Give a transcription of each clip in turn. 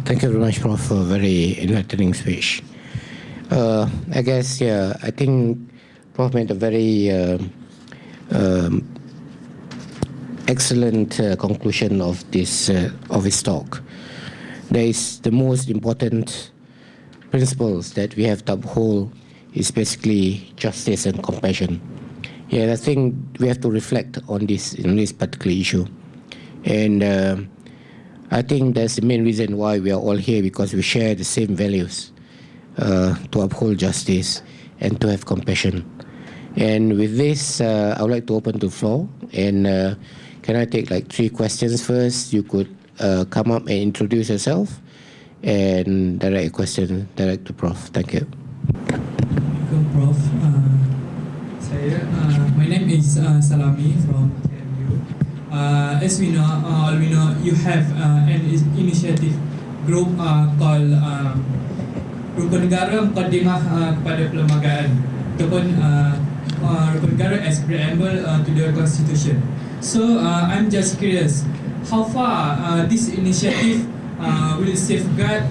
Thank you very much, Prof, for a very enlightening speech. I guess, yeah, I think Prof made a very excellent conclusion of this of his talk. There is the most important principles that we have to uphold is basically justice and compassion. Yeah, I think we have to reflect on this particular issue, and I think that's the main reason why we are all here, because we share the same values to uphold justice and to have compassion. And with this, I would like to open the floor. And can I take like 3 questions first? You could come up and introduce yourself and direct a question direct to Prof. Thank you. Assalamualaikum, Prof. My name is Salami from TMU. As we know, you have an initiative group called Rukun Negara Mukadimah kepada Perlembagaan ataupun Rukun Negara as preamble to the Constitution. So I'm just curious, how far this initiative will safeguard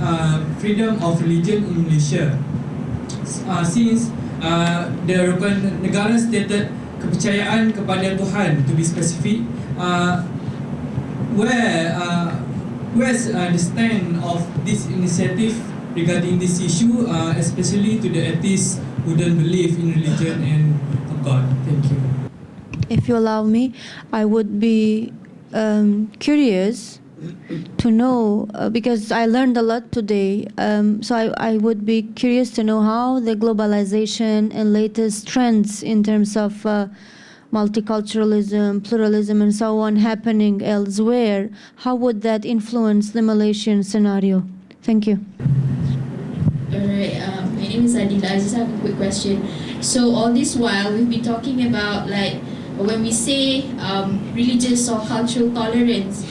freedom of religion in Malaysia? Since the Rukun Negara stated kepercayaan kepada Tuhan, to be specific, where's the stand of this initiative regarding this issue, especially to the atheists who don't believe in religion and God? Thank you. If you allow me, I would be curious to know, because I learned a lot today, so I would be curious to know how the globalization and latest trends in terms of multiculturalism, pluralism and so on happening elsewhere, how would that influence the Malaysian scenario? Thank you. Alright, my name is Adila. I just have a quick question. So all this while we've been talking about, like, when we say religious or cultural tolerance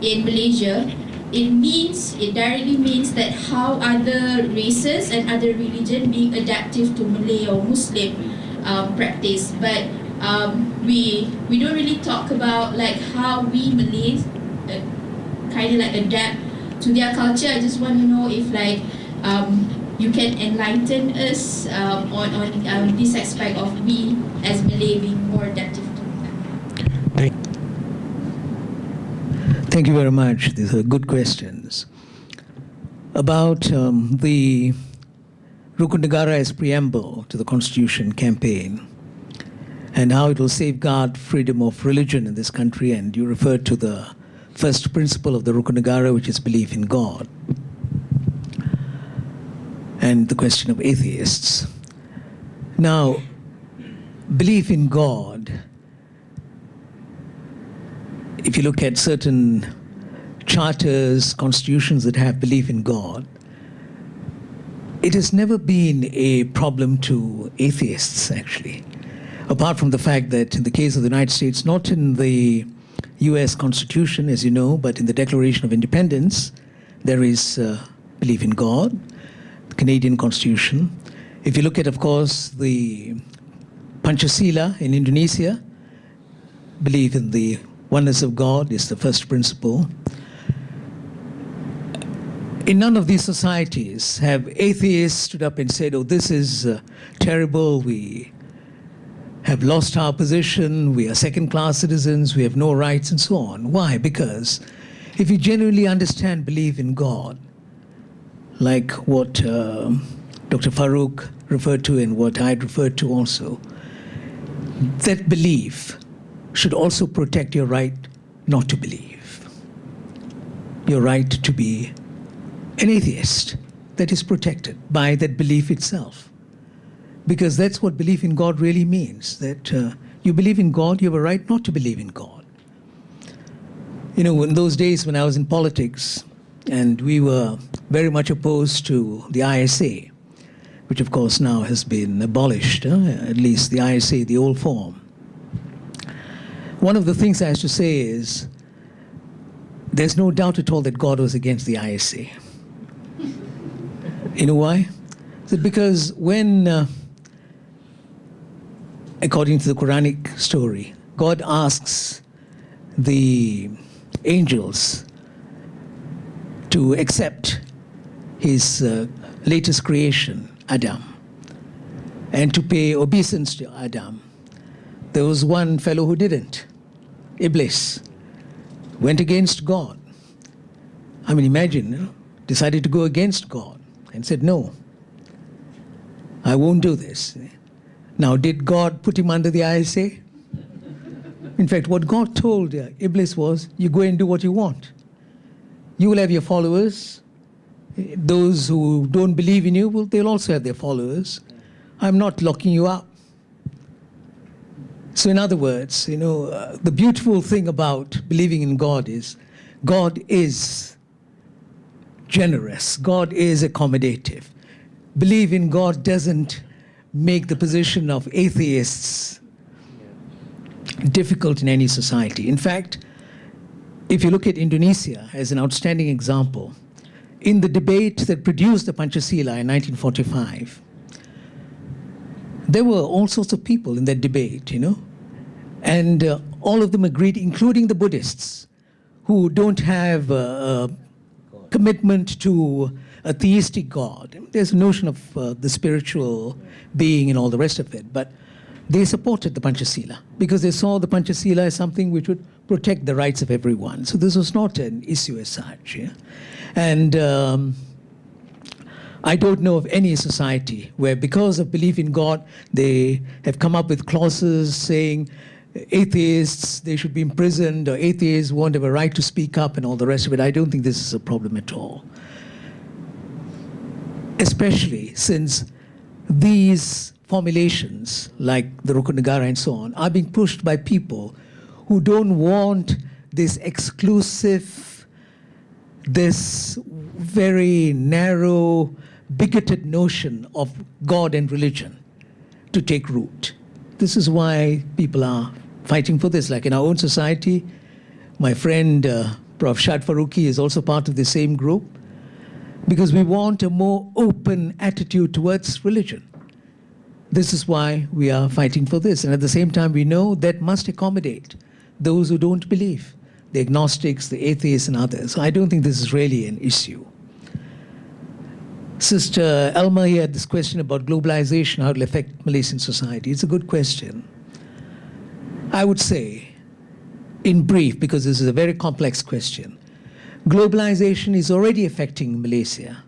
in Malaysia, it directly means that how other races and other religion being adaptive to Malay or Muslim practice, but we don't really talk about like how we Malays kind of like adapt to their culture. I just want to know if like you can enlighten us on this aspect of we as Malay being more adaptive to that. Thank you very much. These are good questions. About the Rukun Negara as preamble to the Constitution campaign and how it will safeguard freedom of religion in this country, and you referred to the first principle of the Rukun Negara, which is belief in God, and the question of atheists. Now, belief in God, if you look at certain charters, constitutions that have belief in God, it has never been a problem to atheists, actually. Apart from the fact that in the case of the United States, not in the US Constitution, as you know, but in the Declaration of Independence, there is belief in God, the Canadian Constitution. If you look at, of course, the Pancasila in Indonesia, belief in the oneness of God is the first principle. In none of these societies have atheists stood up and said, oh, this is terrible, we have lost our position, we are second-class citizens, we have no rights, and so on. Why? Because if you genuinely understand belief in God, like what Dr. Faruq referred to and what I referred to also, that belief should also protect your right not to believe. Your right to be an atheist, that is protected by that belief itself. Because that's what belief in God really means, that you believe in God, you have a right not to believe in God. You know, in those days when I was in politics, and we were very much opposed to the ISA, which of course now has been abolished, at least the ISA, the old form. One of the things I have to say is, there's no doubt at all that God was against the ISA. You know why? Because when, according to the Quranic story, God asks the angels to accept his latest creation, Adam, and to pay obeisance to Adam. There was one fellow who didn't. Iblis went against God. I mean, imagine, you know, decided to go against God and said, no, I won't do this. Now, did God put him under the ISA? In fact, what God told Iblis was, you go and do what you want. You will have your followers. Those who don't believe in you, well, they'll also have their followers. I'm not locking you up. So in other words, you know, the beautiful thing about believing in God is generous. God is accommodative. Believe in God doesn't make the position of atheists difficult in any society. In fact, if you look at Indonesia as an outstanding example, in the debate that produced the Pancasila in 1945, there were all sorts of people in that debate, you know, and all of them agreed, including the Buddhists, who don't have a commitment to a theistic God. There's a notion of the spiritual being and all the rest of it, but they supported the Pancasila because they saw the Pancasila as something which would protect the rights of everyone. So this was not an issue as such. Yeah? And I don't know of any society where, because of belief in God, they have come up with clauses saying atheists, they should be imprisoned, or atheists won't have a right to speak up and all the rest of it. I don't think this is a problem at all. Especially since these formulations, like the Rukun Negara and so on, are being pushed by people who don't want this exclusive, this very narrow, bigoted notion of God and religion to take root. This is why people are fighting for this. Like in our own society, my friend Prof. Shad Faruqi is also part of the same group, because we want a more open attitude towards religion. This is why we are fighting for this. And at the same time, we know that must accommodate those who don't believe, the agnostics, the atheists, and others. So I don't think this is really an issue. Sister Elma here had this question about globalization, how it will affect Malaysian society. It's a good question. I would say, in brief, because this is a very complex question, globalization is already affecting Malaysia,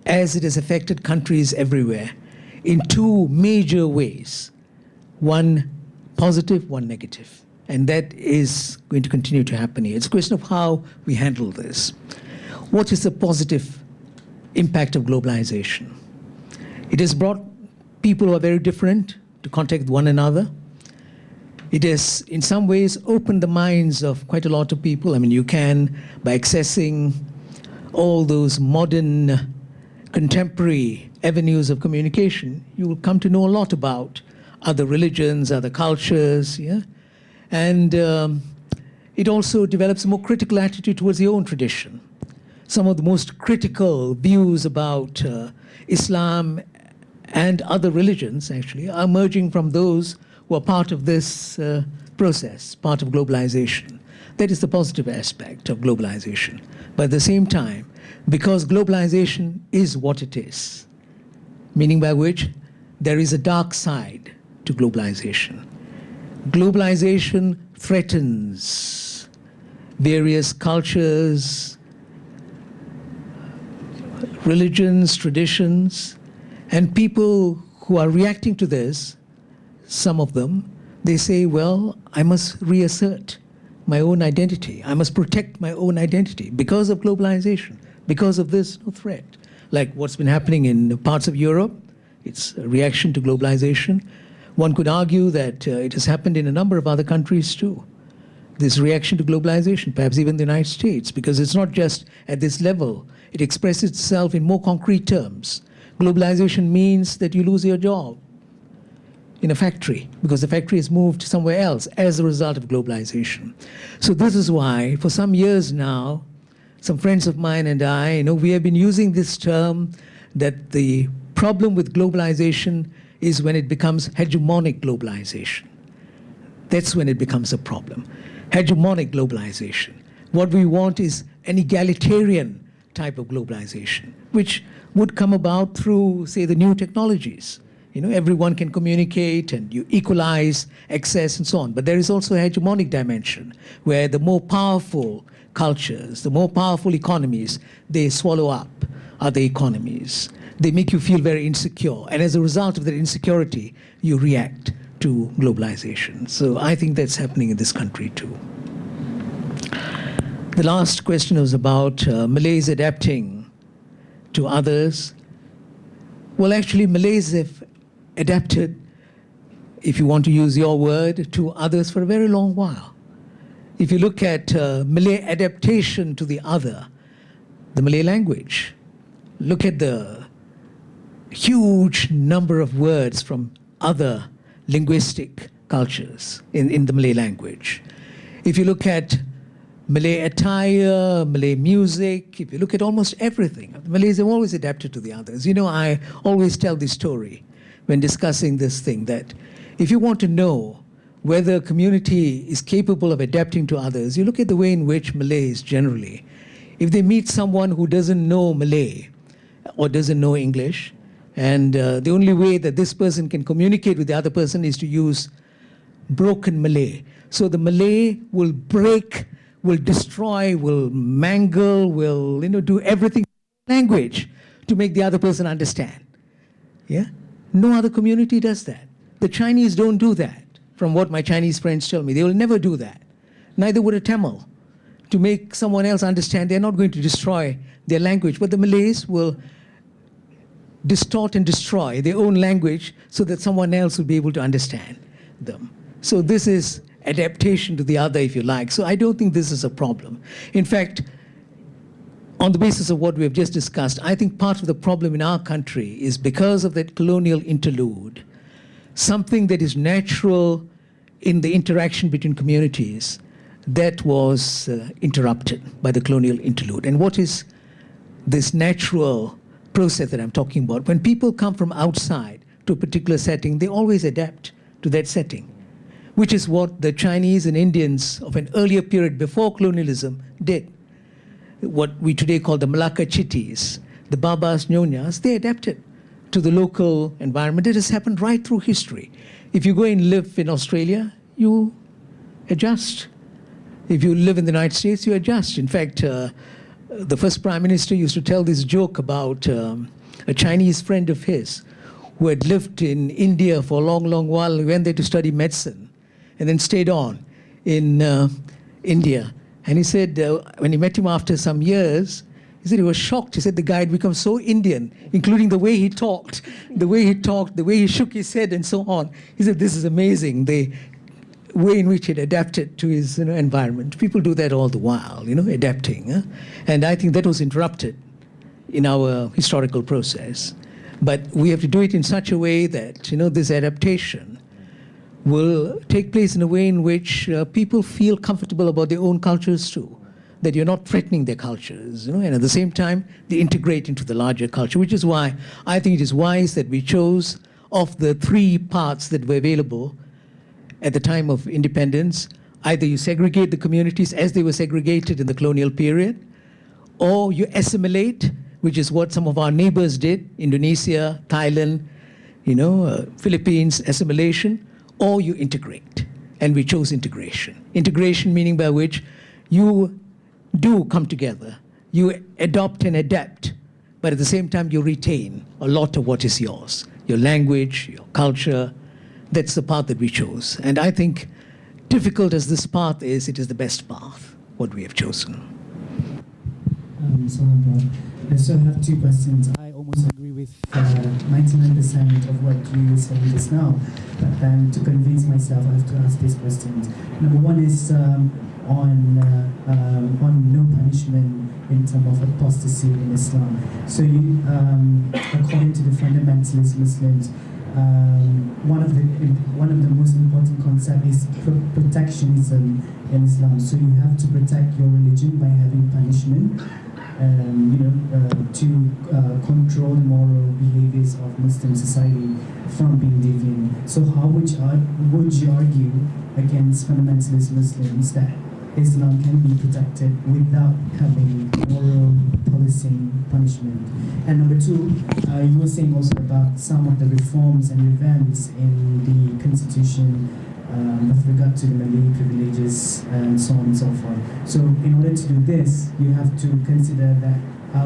as it has affected countries everywhere, in two major ways. One positive, one negative. And that is going to continue to happen here. It's a question of how we handle this. What is the positive impact of globalization? It has brought people who are very different to contact one another. It has, in some ways, opened the minds of quite a lot of people. I mean, you can, by accessing all those modern, contemporary avenues of communication, you will come to know a lot about other religions, other cultures, yeah? And it also develops a more critical attitude towards your own tradition. Some of the most critical views about Islam and other religions, actually, are emerging from those who are part of this process, part of globalization. That is the positive aspect of globalization. But at the same time, because globalization is what it is, meaning by which there is a dark side to globalization. Globalization threatens various cultures, religions, traditions, and people who are reacting to this, some of them, they say, well, I must reassert my own identity. I must protect my own identity because of globalization, because of this threat. Like what's been happening in parts of Europe, it's a reaction to globalization. One could argue that it has happened in a number of other countries too. This reaction to globalization, perhaps even the United States, because it's not just at this level. It expresses itself in more concrete terms. Globalization means that you lose your job in a factory because the factory has moved somewhere else as a result of globalization. So this is why, for some years now, some friends of mine and I, we have been using this term that the problem with globalization is when it becomes hegemonic globalization. That's when it becomes a problem. Hegemonic globalization. What we want is an egalitarian type of globalization, which would come about through, say, the new technologies. You know, everyone can communicate and you equalize access and so on. But there is also a hegemonic dimension where the more powerful cultures, the more powerful economies, they swallow up other economies. They make you feel very insecure. And as a result of that insecurity, you react to globalization. So I think that's happening in this country too. The last question was about Malays adapting to others. Well, actually, Malays have adapted, if you want to use your word, to others for a very long while. If you look at Malay adaptation to the other, the Malay language, look at the huge number of words from other linguistic cultures in the Malay language. If you look at Malay attire, Malay music, if you look at almost everything, the Malays have always adapted to the others. You know, I always tell this story when discussing this thing, that if you want to know whether a community is capable of adapting to others, you look at the way in which Malays generally, if they meet someone who doesn't know Malay or doesn't know English, and the only way that this person can communicate with the other person is to use broken Malay. So the Malay will break, will destroy, will mangle, will do everything in language to make the other person understand. Yeah? No other community does that. The Chinese don't do that, from what my Chinese friends tell me. They will never do that. Neither would a Tamil. To make someone else understand, they're not going to destroy their language. But the Malays will distort and destroy their own language so that someone else will be able to understand them. So this is adaptation to the other, if you like. So I don't think this is a problem. In fact, on the basis of what we have just discussed, I think part of the problem in our country is because of that colonial interlude, something that is natural in the interaction between communities that was interrupted by the colonial interlude. And what is this natural process that I'm talking about? When people come from outside to a particular setting, they always adapt to that setting, which is what the Chinese and Indians of an earlier period before colonialism did. What we today call the Malacca Chittis, the Babas, Nyonyas, they adapted to the local environment. It has happened right through history. If you go and live in Australia, you adjust. If you live in the United States, you adjust. In fact, the first Prime Minister used to tell this joke about a Chinese friend of his who had lived in India for a long, long while. He went there to study medicine and then stayed on in India. And he said, when he met him after some years, he said he was shocked. He said the guy had become so Indian, including the way he talked, the way he shook his head and so on. He said, this is amazing, the way in which he adapted to his environment. People do that all the while, adapting. And I think that was interrupted in our historical process. But we have to do it in such a way that, this adaptation will take place in a way in which people feel comfortable about their own cultures too, that you're not threatening their cultures, and at the same time, they integrate into the larger culture, which is why I think it is wise that we chose, of the three paths that were available at the time of independence, either you segregate the communities as they were segregated in the colonial period, or you assimilate, which is what some of our neighbors did, Indonesia, Thailand, Philippines, assimilation, or you integrate. And we chose integration. Integration meaning by which you do come together, you adopt and adapt, but at the same time you retain a lot of what is yours, your language, your culture. That's the path that we chose. And I think, difficult as this path is, it is the best path, what we have chosen. I still have two questions. I almost agree with 99% of what you said just now, but then to convince myself, I have to ask these questions. Number one is on no punishment in terms of apostasy in Islam. So, according to the fundamentalist Muslims, one of the most important concepts is protectionism in Islam. So you have to protect your religion by having punishment, to control the moral behaviors of Muslim society from being deviant. So how would you argue against fundamentalist Muslims that Islam can be protected without having moral policing punishment? And number two, you were saying also about some of the reforms and events in the constitution with regard to the Malay privileges and so on and so forth. So in order to do this, you have to consider that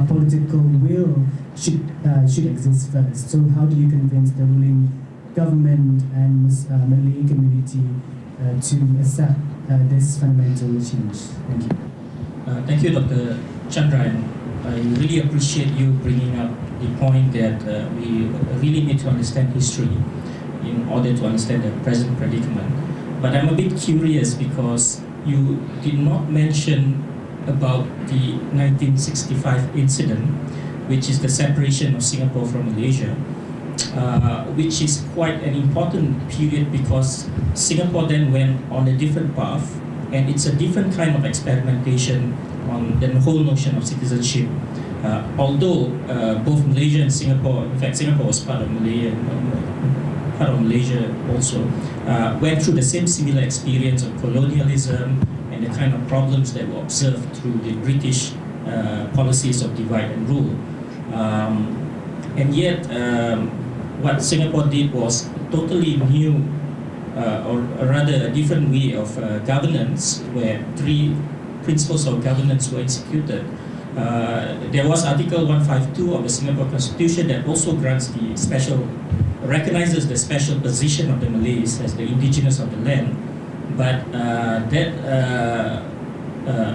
political will should exist first. So how do you convince the ruling government and Malay community to accept this fundamental change? Thank you. Thank you, Dr. Chandra. And I really appreciate you bringing up the point that we really need to understand history in order to understand the present predicament. But I'm a bit curious because you did not mention about the 1965 incident, which is the separation of Singapore from Malaysia, which is quite an important period because Singapore then went on a different path, and it's a different kind of experimentation on the whole notion of citizenship. Although both Malaysia and Singapore, in fact Singapore was part of Malaysia also, went through the same similar experience of colonialism and the kind of problems that were observed through the British policies of divide and rule. And yet, what Singapore did was totally new, or rather a different way of governance, where three principles of governance were executed. There was Article 152 of the Singapore Constitution that also recognizes the special position of the Malays as the indigenous of the land, but that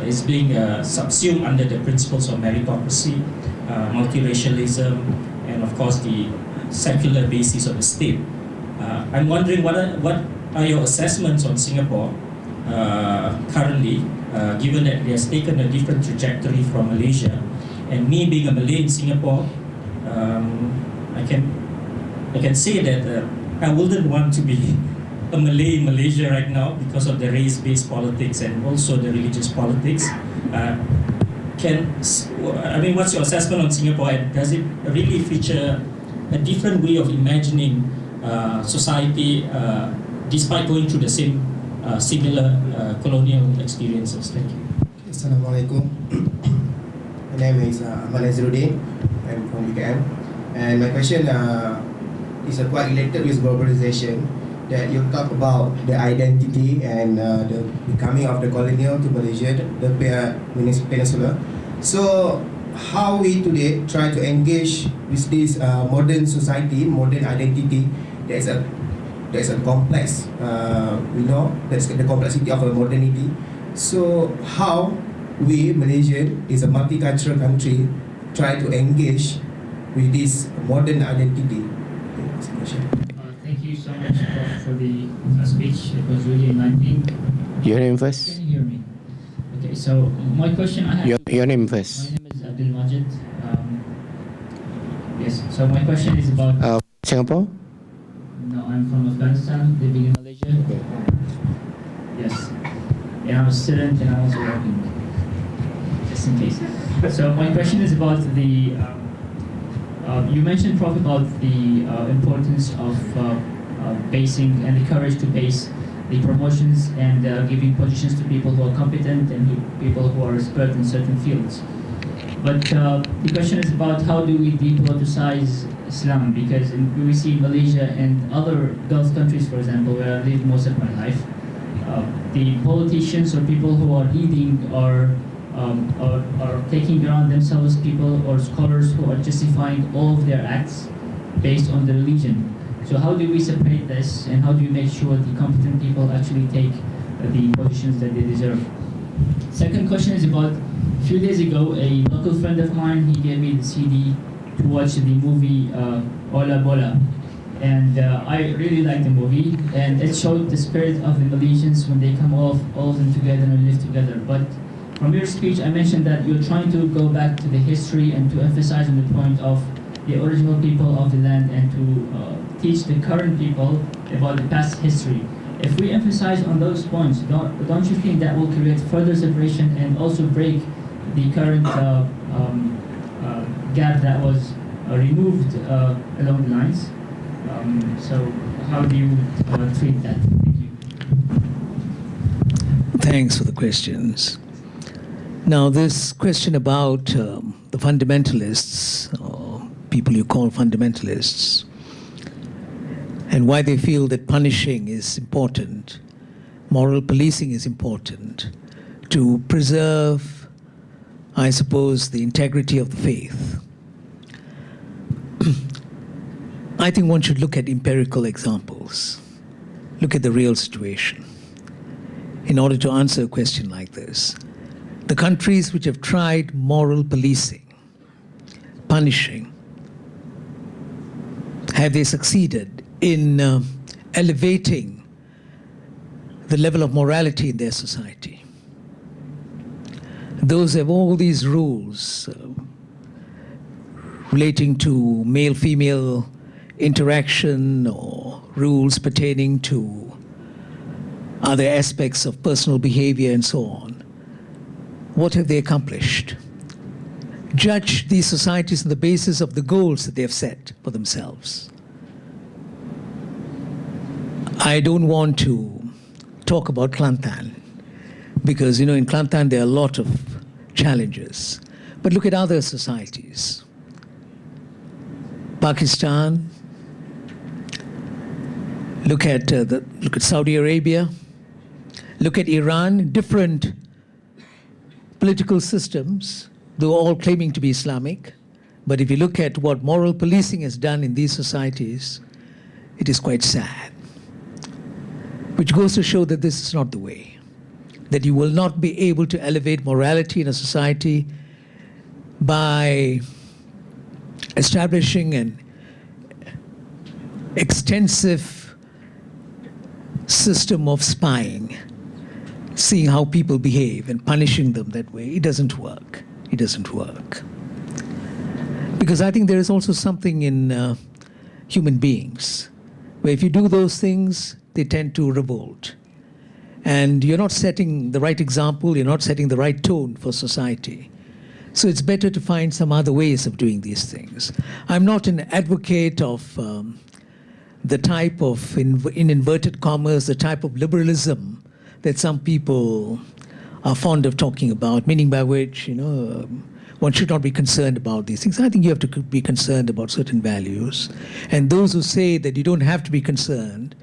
is being subsumed under the principles of meritocracy, multiracialism, and of course the secular basis of the state. I'm wondering what are your assessments on Singapore currently, given that it has taken a different trajectory from Malaysia, and me being a Malay in Singapore, I can say that I wouldn't want to be a Malay in Malaysia right now because of the race-based politics and also the religious politics. What's your assessment on Singapore, and does it really feature a different way of imagining society despite going through the same similar colonial experiences? Thank you. Assalamualaikum. My name is Ahmad Nazruddin. I'm from BKM. And my question is quite related with globalization, that you talk about the identity and the becoming of the colonial to Malaysia, the peninsula. So how we today try to engage with this modern society, modern identity, there's a complex, we know that's the complexity of a modernity. So how we, Malaysia, is a multicultural country, try to engage with this modern identity? Thank you so much, Prof, for the speech. It was really enlightening. Your name first? Can you hear me? Okay, so my question I have... Your name first. My name is Abdul Majid. Yes, so my question is about... Singapore? No, I'm from Afghanistan, living in Malaysia. Okay. Yes. And I'm a student and I'm also working, just in case. So my question is about the... you mentioned, Prof, about the importance of basing and the courage to base the promotions and giving positions to people who are competent and people who are expert in certain fields. But the question is about how do we depoliticize Islam, because we see Malaysia and other Gulf countries, for example, where I lived most of my life, the politicians or people who are leading are taking around themselves people or scholars who are justifying all of their acts based on the religion. So how do we separate this, and how do you make sure the competent people actually take the positions that they deserve? Second question is about, a few days ago, a local friend of mine, he gave me the CD to watch the movie Ola Bola. And I really liked the movie, and it showed the spirit of the Malaysians when they come all of them together and live together. But from your speech, I mentioned that you're trying to go back to the history and to emphasize on the point of the original people of the land and to teach the current people about the past history. If we emphasize on those points, don't you think that will create further separation and also break the current gap that was removed along the lines? So how do you treat that? Thank you. Thanks for the questions. Now, this question about the fundamentalists, or people you call fundamentalists, and why they feel that punishing is important, moral policing is important to preserve, I suppose, the integrity of the faith. I think one should look at empirical examples, look at the real situation, in order to answer a question like this. The countries which have tried moral policing, punishing, have they succeeded in elevating the level of morality in their society? Those have all these rules relating to male-female interaction or rules pertaining to other aspects of personal behavior and so on. What have they accomplished? Judge these societies on the basis of the goals that they have set for themselves. I don't want to talk about Kelantan because, in Kelantan there are a lot of challenges. But look at other societies. Pakistan, look at Saudi Arabia, look at Iran, different political systems, though all claiming to be Islamic. But if you look at what moral policing has done in these societies, it is quite sad. Which goes to show that this is not the way. That you will not be able to elevate morality in a society by establishing an extensive system of spying, seeing how people behave and punishing them that way. It doesn't work. It doesn't work. Because I think there is also something in human beings where if you do those things, they tend to revolt. And you're not setting the right example, you're not setting the right tone for society. So it's better to find some other ways of doing these things. I'm not an advocate of the type of, in inverted commas, the type of liberalism that some people are fond of talking about, meaning by which, one should not be concerned about these things. I think you have to be concerned about certain values. And those who say that you don't have to be concerned,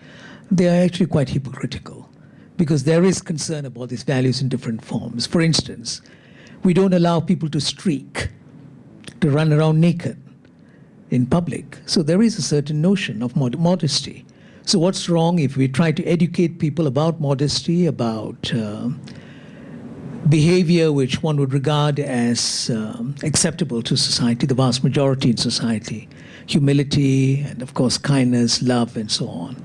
they are actually quite hypocritical, because there is concern about these values in different forms. For instance, we don't allow people to streak, to run around naked in public. So there is a certain notion of modesty. So what's wrong if we try to educate people about modesty, about behavior which one would regard as acceptable to society, the vast majority in society, humility, and of course kindness, love, and so on.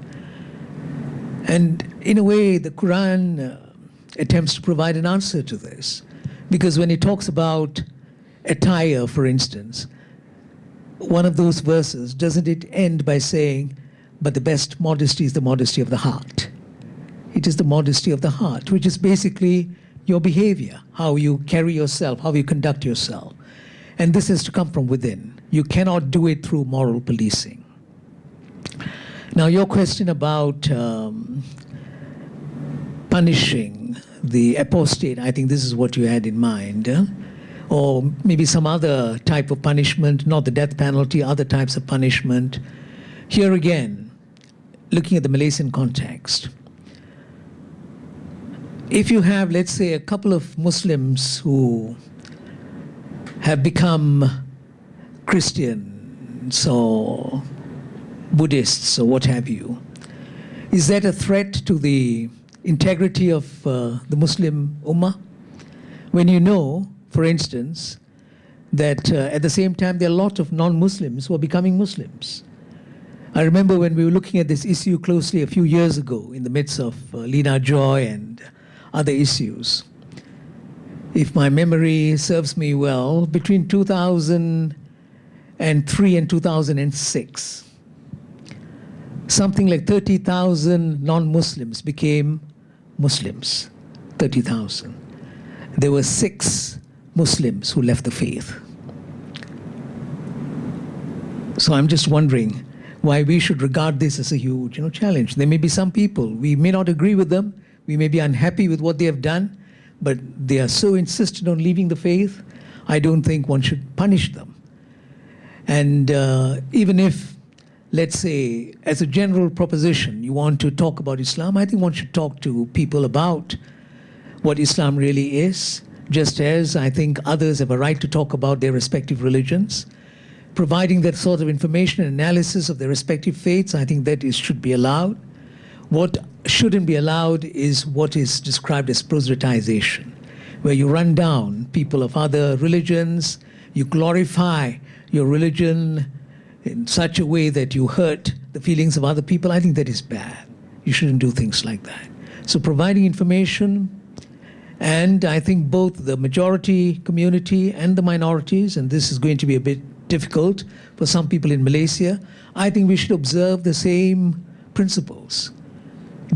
And in a way, the Quran attempts to provide an answer to this. Because when it talks about attire, for instance, one of those verses, doesn't it end by saying, but the best modesty is the modesty of the heart? It is the modesty of the heart, which is basically your behavior, how you carry yourself, how you conduct yourself. And this has to come from within. You cannot do it through moral policing. Now, your question about punishing the apostate, I think this is what you had in mind, or maybe some other type of punishment, not the death penalty, other types of punishment. Here again, looking at the Malaysian context, if you have, let's say, a couple of Muslims who have become Christians or Buddhists or what have you, is that a threat to the integrity of the Muslim Ummah? When you know, for instance, that at the same time there are a lot of non-Muslims who are becoming Muslims. I remember when we were looking at this issue closely a few years ago in the midst of Lina Joy and other issues. If my memory serves me well, between 2003 and 2006, something like 30,000 non-Muslims became Muslims, 30,000. There were 6 Muslims who left the faith. So I'm just wondering why we should regard this as a huge challenge. There may be some people, we may not agree with them, We may be unhappy with what they have done, but they are so insistent on leaving the faith, I don't think one should punish them. And even if, let's say, as a general proposition, you want to talk about Islam, I think one should talk to people about what Islam really is, just as I think others have a right to talk about their respective religions. Providing that sort of information and analysis of their respective faiths, I think that should be allowed. What shouldn't be allowed is what is described as proselytization, where you run down people of other religions, you glorify your religion in such a way that you hurt the feelings of other people. I think that is bad. You shouldn't do things like that. So providing information, and I think both the majority community and the minorities, and this is going to be a bit difficult for some people in Malaysia, I think we should observe the same principles.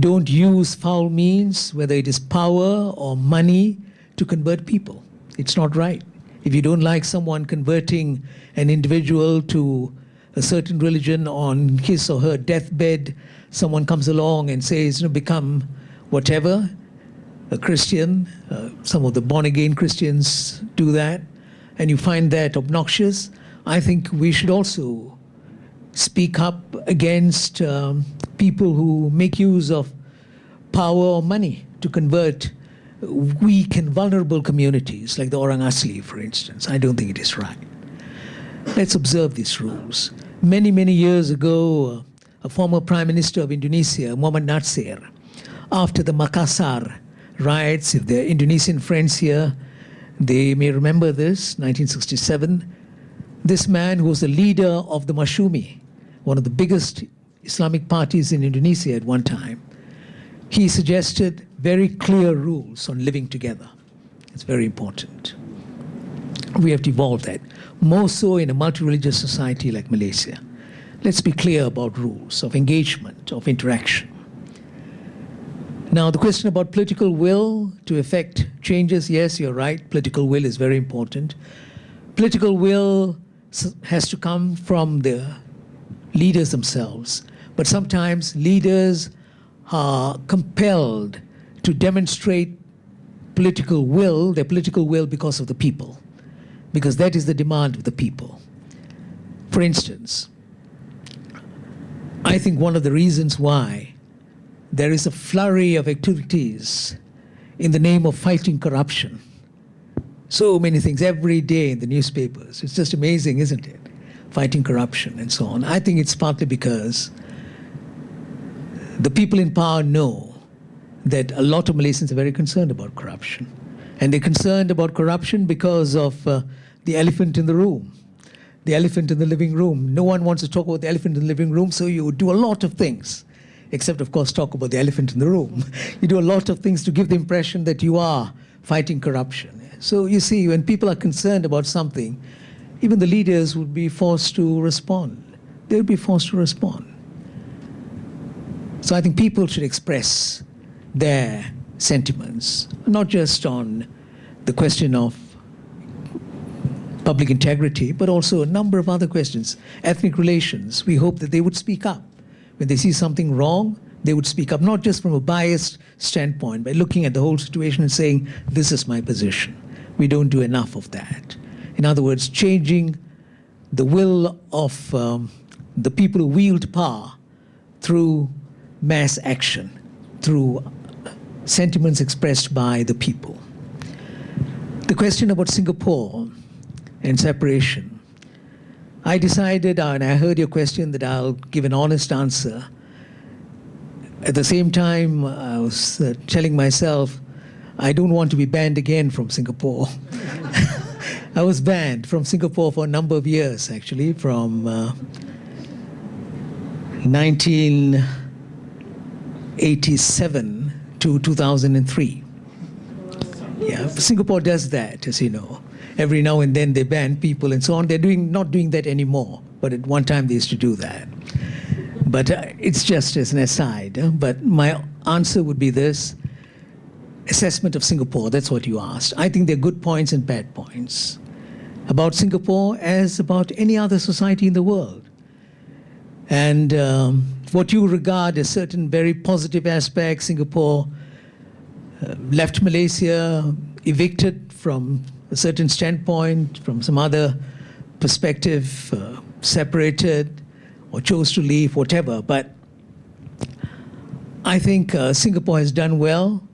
Don't use foul means, whether it is power or money, to convert people. It's not right. If you don't like someone converting an individual to a certain religion on his or her deathbed, someone comes along and says, become whatever, a Christian. Some of the born-again Christians do that, and you find that obnoxious. I think we should also speak up against people who make use of power or money to convert weak and vulnerable communities, like the Orang Asli, for instance. I don't think it is right. Let's observe these rules. Many, many years ago, a former Prime Minister of Indonesia, Muhammad Nasir, after the Makassar riots, if they're Indonesian friends here, they may remember this, 1967, this man who was the leader of the Masyumi, one of the biggest Islamic parties in Indonesia at one time, he suggested very clear rules on living together. It's very important. We have to evolve that, more so in a multi-religious society like Malaysia. Let's be clear about rules of engagement, of interaction. Now, the question about political will to effect changes, yes, you're right, political will is very important. Political will has to come from the leaders themselves, but sometimes leaders are compelled to demonstrate political will, their political will, because of the people, because that is the demand of the people. For instance, I think one of the reasons why there is a flurry of activities in the name of fighting corruption, so many things every day in the newspapers, it's just amazing, isn't it? Fighting corruption and so on. I think it's partly because the people in power know that a lot of Malaysians are very concerned about corruption. And they're concerned about corruption because of the elephant in the room, the elephant in the living room. No one wants to talk about the elephant in the living room, so you do a lot of things, except, of course, talk about the elephant in the room. You do a lot of things to give the impression that you are fighting corruption. So you see, when people are concerned about something, even the leaders would be forced to respond. They would be forced to respond. So I think people should express their sentiments, not just on the question of public integrity, but also a number of other questions. Ethnic relations, we hope that they would speak up. When they see something wrong, they would speak up, not just from a biased standpoint, by looking at the whole situation and saying, this is my position. We don't do enough of that. In other words, changing the will of the people who wield power through mass action, through sentiments expressed by the people. The question about Singapore and separation, I decided, and I heard your question, that I'll give an honest answer. At the same time, I was telling myself, I don't want to be banned again from Singapore. I was banned from Singapore for a number of years, actually, from 1987 to 2003. Yeah, Singapore does that, as you know. Every now and then they ban people and so on. They're not doing that anymore, but at one time they used to do that. But it's just as an aside. But my answer would be this. Assessment of Singapore, that's what you asked. I think there are good points and bad points about Singapore as about any other society in the world. And what you regard as certain very positive aspects, Singapore left Malaysia, evicted from a certain standpoint, from some other perspective, separated, or chose to leave, whatever. But I think Singapore has done well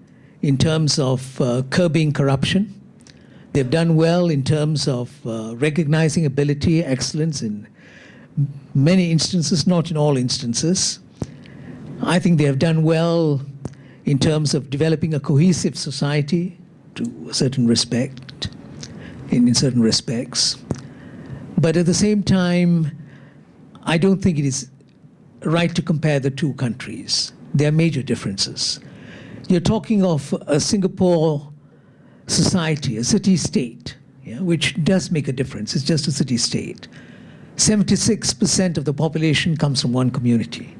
in terms of curbing corruption. They've done well in terms of recognizing ability, excellence in many instances, not in all instances. I think they have done well in terms of developing a cohesive society to a certain respect, in certain respects. But at the same time, I don't think it is right to compare the two countries. There are major differences. You're talking of a Singapore society, a city-state, yeah, which does make a difference. It's just a city-state. 76% of the population comes from one community.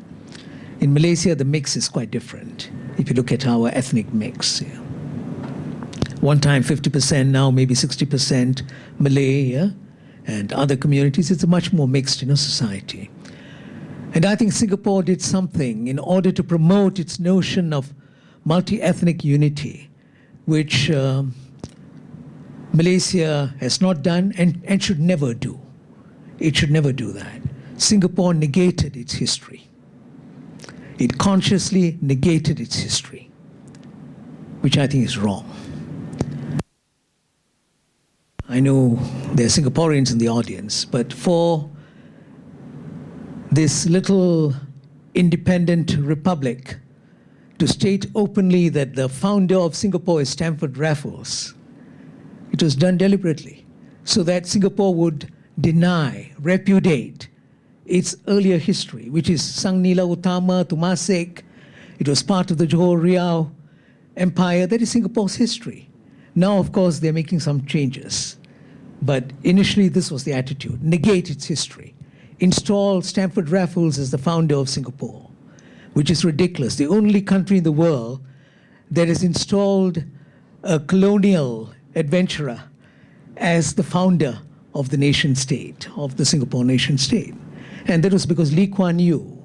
In Malaysia, the mix is quite different. If you look at our ethnic mix, yeah. One time 50%, now maybe 60% Malay, yeah, and other communities. It's a much more mixed, society. And I think Singapore did something in order to promote its notion of multi-ethnic unity, which Malaysia has not done and should never do. It should never do that. Singapore negated its history. It consciously negated its history, which I think is wrong. I know there are Singaporeans in the audience, but for this little independent republic to state openly that the founder of Singapore is Stamford Raffles, it was done deliberately so that Singapore would deny, repudiate its earlier history, which is Sang Nila Utama, Temasek. It was part of the Johor Riau Empire. That is Singapore's history. Now, of course, they're making some changes. But initially, this was the attitude. Negate its history. Install Stamford Raffles as the founder of Singapore, which is ridiculous. The only country in the world that has installed a colonial adventurer as the founder of the nation state, of the Singapore nation state. And that was because Lee Kuan Yew,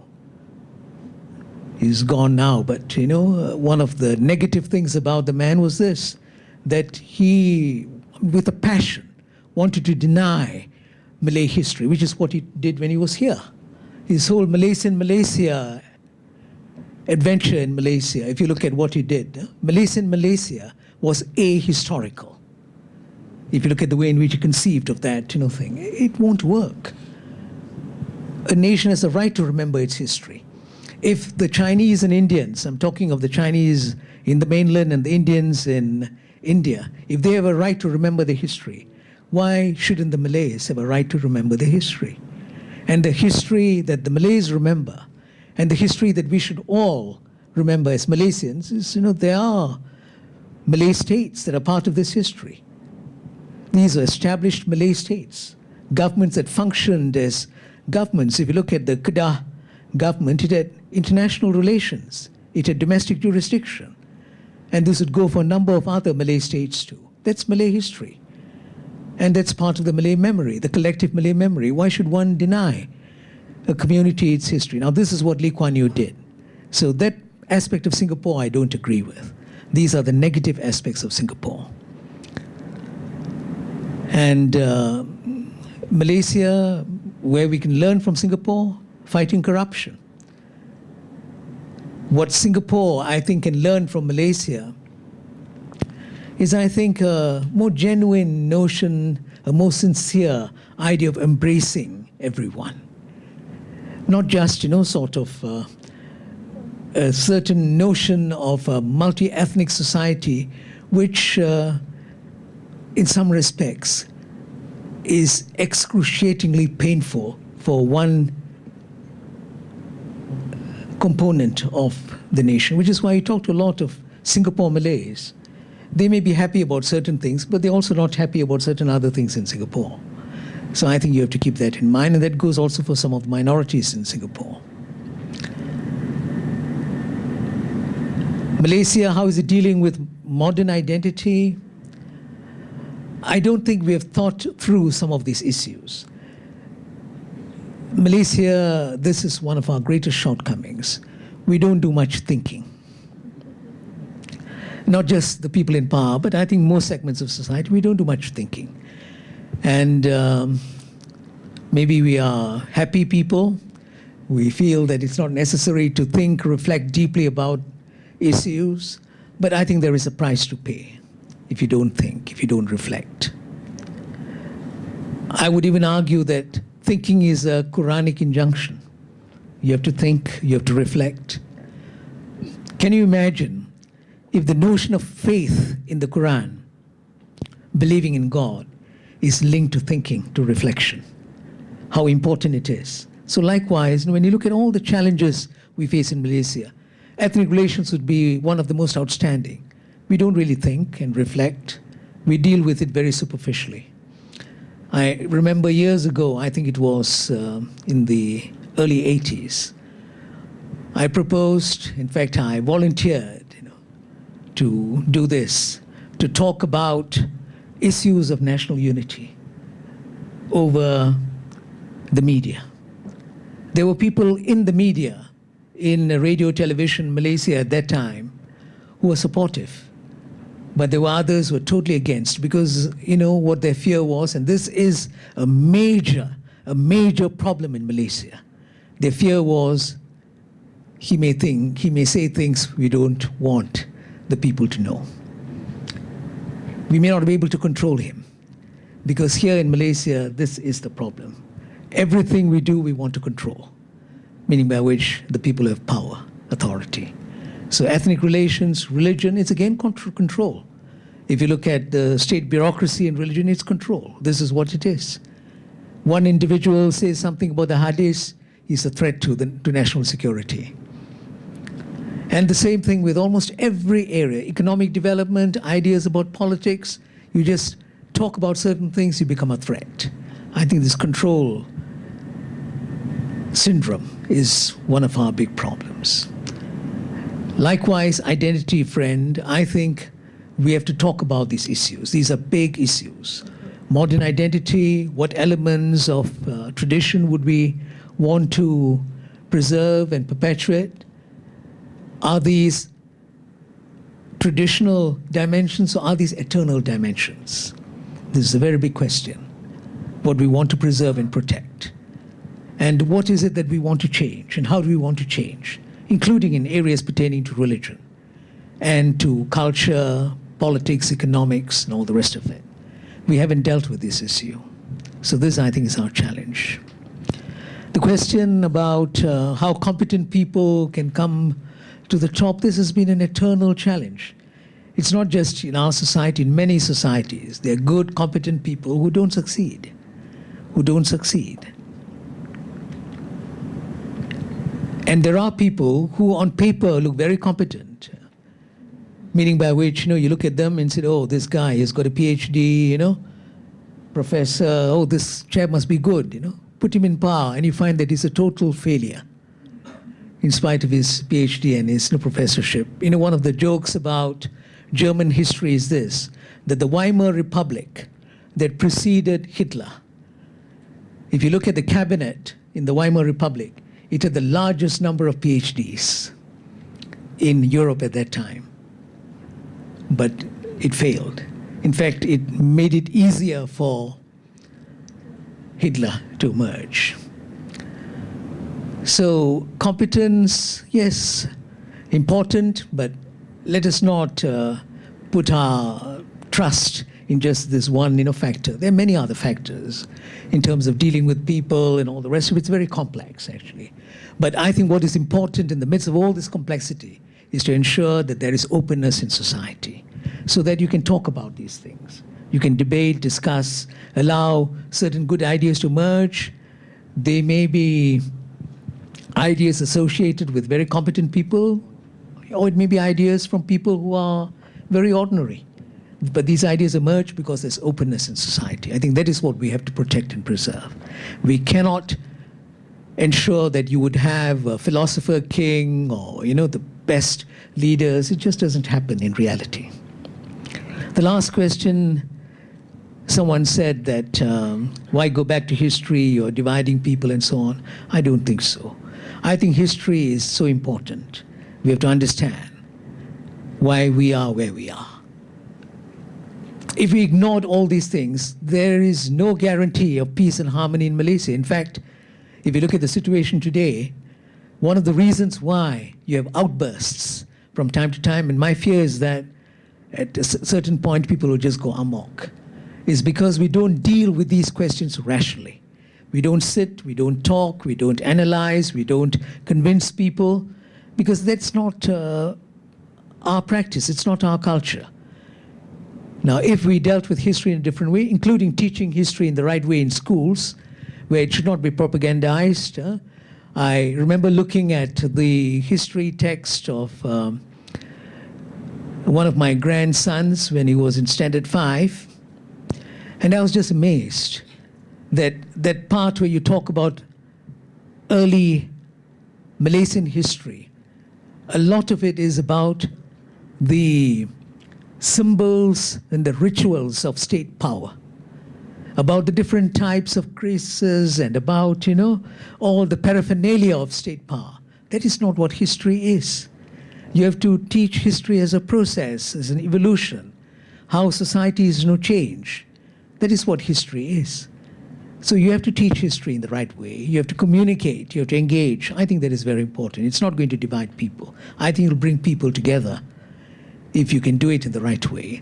he's gone now, but one of the negative things about the man was this, that he, with a passion, wanted to deny Malay history, which is what he did when he was here. His whole Malaysia adventure in Malaysia, if you look at what he did, Malaysia was ahistorical. If you look at the way in which he conceived of that thing, it won't work. A nation has a right to remember its history. If the Chinese and Indians, I'm talking of the Chinese in the mainland and the Indians in India, if they have a right to remember their history, why shouldn't the Malays have a right to remember their history? And the history that the Malays remember, and the history that we should all remember as Malaysians is, there are Malay states that are part of this history. These are established Malay states, governments that functioned as governments. If you look at the Kedah government, it had international relations, it had domestic jurisdiction, and this would go for a number of other Malay states too. That's Malay history. And that's part of the Malay memory, the collective Malay memory. Why should one deny a community its history? Now, this is what Lee Kuan Yew did. So that aspect of Singapore I don't agree with. These are the negative aspects of Singapore. And Malaysia, where we can learn from Singapore, fighting corruption. What Singapore, I think, can learn from Malaysia is, I think, a more genuine notion, a more sincere idea of embracing everyone. Not just, sort of a certain notion of a multi-ethnic society, which in some respects is excruciatingly painful for one component of the nation, which is why you talk to a lot of Singapore Malays. They may be happy about certain things, but they're also not happy about certain other things in Singapore. So I think you have to keep that in mind, and that goes also for some of the minorities in Singapore. Malaysia, how is it dealing with modern identity? I don't think we have thought through some of these issues. Malaysia, this is one of our greatest shortcomings. We don't do much thinking. not just the people in power, but I think most segments of society, we don't do much thinking. And maybe we are happy people. We feel that it's not necessary to think, reflect deeply about issues. But I think there is a price to pay if you don't think, if you don't reflect. I would even argue that thinking is a Quranic injunction. You have to think, you have to reflect. Can you imagine if the notion of faith in the Quran, believing in God, is linked to thinking, to reflection, how important it is? So likewise, when you look at all the challenges we face in Malaysia, ethnic relations would be one of the most outstanding. We don't really think and reflect. We deal with it very superficially. I remember years ago, I think it was in the early 80s, I proposed, in fact, I volunteered, to do this, to talk about issues of national unity over the media. There were people in the media, in radio, television, Malaysia at that time, who were supportive. But there were others who were totally against because, what their fear was, and this is a major problem in Malaysia. Their fear was he may say things we don't want the people to know. We may not be able to control him because here in Malaysia, this is the problem. Everything we do, we want to control, meaning by which the people have power, authority. So ethnic relations, religion, it's again control. If you look at the state bureaucracy and religion, it's control. This is what it is. One individual says something about the hadith, he's a threat to national security. And the same thing with almost every area, economic development, ideas about politics. You just talk about certain things, you become a threat. I think this control syndrome is one of our big problems. Likewise, identity, friend, I think we have to talk about these issues. These are big issues. Modern identity, what elements of tradition would we want to preserve and perpetuate? Are these traditional dimensions or are these eternal dimensions? This is a very big question. What we want to preserve and protect. And what is it that we want to change? And how do we want to change? Including in areas pertaining to religion and to culture, politics, economics, and all the rest of it. We haven't dealt with this issue. So this, I think, is our challenge. The question about how competent people can come to the top, this has been an eternal challenge. It's not just in our society, in many societies. There are good, competent people who don't succeed, And there are people who on paper look very competent, meaning by which, you look at them and say, oh, this guy has got a PhD, professor, oh, this chap must be good, Put him in power and you find that he's a total failure in spite of his PhD and his professorship. One of the jokes about German history is this, that the Weimar Republic that preceded Hitler, if you look at the cabinet in the Weimar Republic, it had the largest number of PhDs in Europe at that time. But it failed. In fact, it made it easier for Hitler to emerge. So competence, yes, important, but let us not put our trust in just this one factor. There are many other factors in terms of dealing with people and all the rest of it. It's very complex, actually. But I think what is important in the midst of all this complexity is to ensure that there is openness in society so that you can talk about these things. You can debate, discuss, allow certain good ideas to emerge. They may be ideas associated with very competent people, or it may be ideas from people who are very ordinary. But these ideas emerge because there's openness in society. I think that is what we have to protect and preserve. We cannot ensure that you would have a philosopher king or, the best leaders. It just doesn't happen in reality. The last question, someone said that why go back to history or dividing people and so on. I don't think so. I think history is so important. We have to understand why we are where we are. If we ignored all these things, there is no guarantee of peace and harmony in Malaysia. In fact, if you look at the situation today, one of the reasons why you have outbursts from time to time, and my fear is that at a certain point people will just go amok, is because we don't deal with these questions rationally. We don't sit, we don't talk, we don't analyze, we don't convince people, because that's not our practice, it's not our culture. Now, if we dealt with history in a different way, including teaching history in the right way in schools, where it should not be propagandized. I remember looking at the history text of one of my grandsons when he was in Standard 5, and I was just amazed that that part where you talk about early Malaysian history, a lot of it is about the symbols and the rituals of state power, about the different types of creases and about, all the paraphernalia of state power. That is not what history is. You have to teach history as a process, as an evolution, how societies change. That is what history is. So you have to teach history in the right way. You have to communicate, you have to engage. I think that is very important. It's not going to divide people. I think it'll bring people together if you can do it in the right way.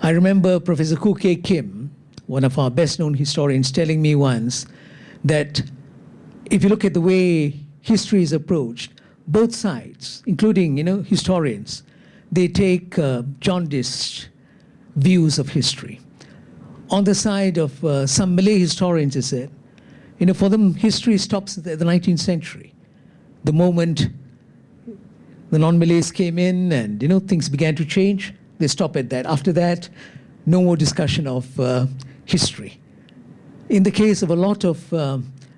I remember Professor Khoo Kay Kim, one of our best-known historians, telling me once that if you look at the way history is approached, both sides, including historians, they take jaundiced views of history. On the side of some Malay historians, they said, for them, history stops at the 19th century. The moment the non-Malays came in and things began to change, they stop at that. After that, no more discussion of history. In the case of a lot of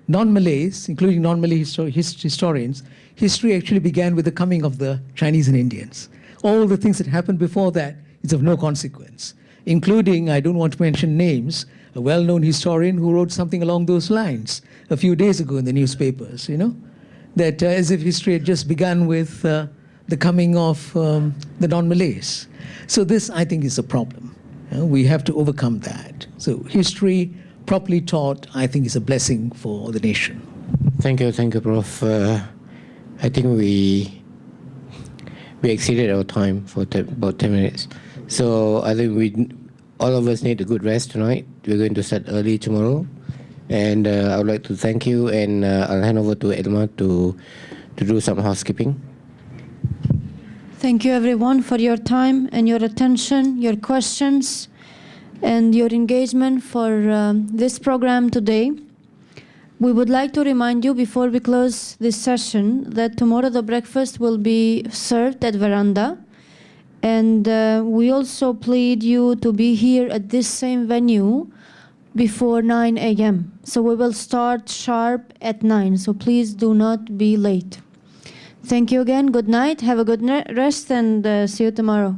non-Malays, including non-Malay historians, history actually began with the coming of the Chinese and Indians. All the things that happened before that is of no consequence, including, I don't want to mention names, a well-known historian who wrote something along those lines a few days ago in the newspapers, that as if history had just begun with the coming of the non-Malays. So this, I think, is a problem. We have to overcome that. So history, properly taught, I think is a blessing for the nation. Thank you, Prof. I think we exceeded our time for about 10 minutes. So I think all of us need a good rest tonight. We're going to start early tomorrow. And I would like to thank you, and I'll hand over to Elma to do some housekeeping. Thank you everyone for your time and your attention, your questions, and your engagement for this program today. We would like to remind you before we close this session that tomorrow the breakfast will be served at veranda. And we also plead you to be here at this same venue before 9 a.m. So we will start sharp at 9. So please do not be late. Thank you again. Good night. Have a good rest and see you tomorrow.